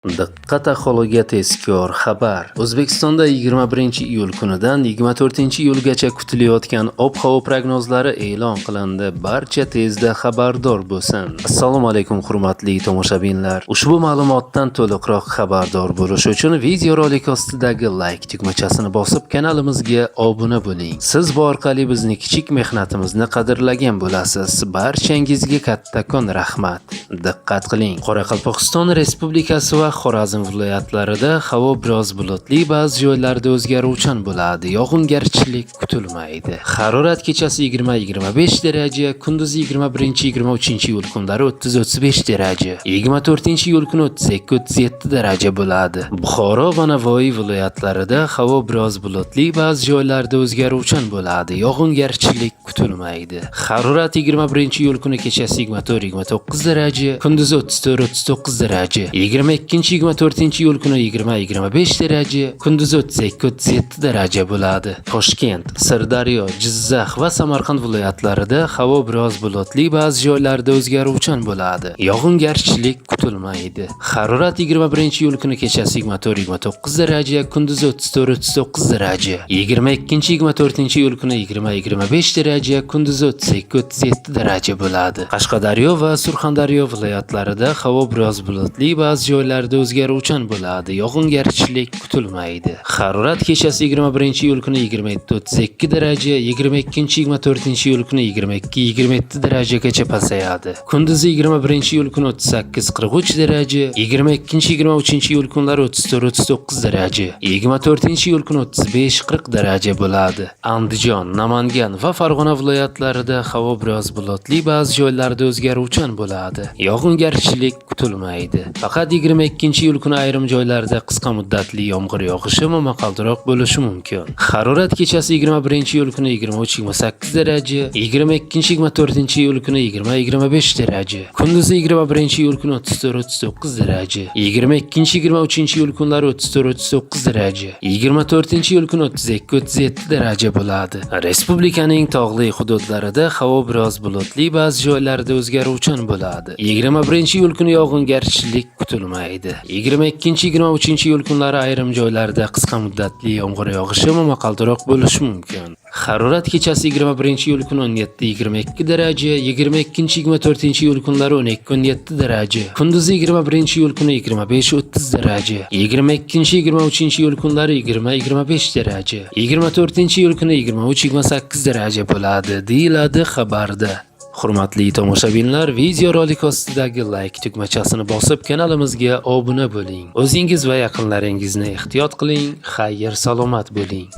Diqqat aholiga tezkor xabar. O'zbekistonda 21-iyul kunidan 24-iyulgacha kutilayotgan ob-havo prognozlari e'lon qilindi. Barcha tezda xabardor bo'lsin. Assalomu alaykum hurmatli tomoshabinlar. Ushbu ma'lumotdan to'liqroq xabardor bo'lish uchun video rolik ostidagi like tugmachasini bosib kanalimizga obuna bo'ling. Siz bu orqali bizning kichik mehnatimizni qadrlagan bo'lasiz. Barchangizga kattakon rahmat. Diqqat qiling. Qoraqalpog'iston Respublikasi va Xorazm viloyatlarida havo biroz bulutli, ba'zi joylarda o'zgaruvchan bo'ladi. Yog'ingarchilik kutilmaydi. Harorat kechasi 20-25 daraja, kunduzi 21-23-iyul kunlari 30-35 daraja, 24-iyul kuni 32-37 daraja bo'ladi. Buxoro va Navoiy viloyatlarida havo biroz bulutli, ba'zi joylarda o'zgaruvchan bo'ladi. Yog'ingarchilik kutilmaydi. Harorat 21-iyul kuni kechasi 24-29 daraja, kunduzi 34-39 daraja, 22-24-iyul kuni 20-25 daraja, kunduzi 32-37 daraja bo'ladi. Toshkent, Sirdaryo, Jizzax va Samarqand viloyatlarida havo biroz bulutli, ba'zi joylarda o'zgaruvchan bo'ladi. Yog'ingarchilik kutilmaydi. Harorat 21-iyul kuni kechasi 24-29 daraja, kunduzi 34-39 daraja, 22-24-iyul kuni 20-25 daraja, kunduzi 32-37 daraja bo'ladi. Qashqadaryo va Surxondaryo viloyatlarida havo biroz bulutli, ba'zi joylarda o'zgaruvchan bo'ladi. Yog'ingarchilik kutilmaydi. Harorat kechasi 21-iyul kuni 27-32 daraja, 22-24-iyul kuni 22-27 darajagacha pasayadi. Kunduzi 21-iyul kuni 38-43 daraja, 22-23-iyul kunlari 34-39 daraja, 24-iyul kuni 35-40 daraja bo'ladi. Andijon, Namangan va Farg'ona viloyatlarida havo biroz bulutli, ba'zi joylarda o'zgaruvchan bo'ladi. Yog'ingarchilik kutilmaydi. Faqat 22-iyul kuni ayrim joylarda qisqa muddatli yomg'ir yog'ishi momaqaldiroq bo'lishi mumkin. Harorat kechasi 21-iyul kuni 23-28 daraja, 22-24-iyul kuni 20-25 daraja, kunduzi 21-iyul kuni 34-39 daraja, 22-23-iyul kunlari 34-39 daraja, 24-iyul kuni 32-37 daraja bo'ladi. Respublikaning tog'li hududlarida havo biroz bulutli, ba'zi joylarda o'zgaruvchan bo'ladi. 21-iyul kuni yog'ingarchilik kutilmaydi. 22-23-iyul kunlari ayrim joylarda qisqa muddatli yomg'ir yog'ishi momaqaldiroq bo'lishi mumkin. Harorat kechasi 21-iyul kuni 17-22 daraja, 22-24-iyul kunlari 12-17 daraja, kunduzi 21-iyul kuni 25-30 daraja, 22-23-iyul kunlari 20-25 daraja, 24-iyul kuni 23-28 daraja bo'ladi, deyiladi xabarda. Hurmatli tomoshabinlar, video rolik ostidagi like tugmachasini bosib kanalimizga obuna bo'ling. O'zingiz va yaqinlaringizni ehtiyot qiling. Xayr, salomat bo'ling.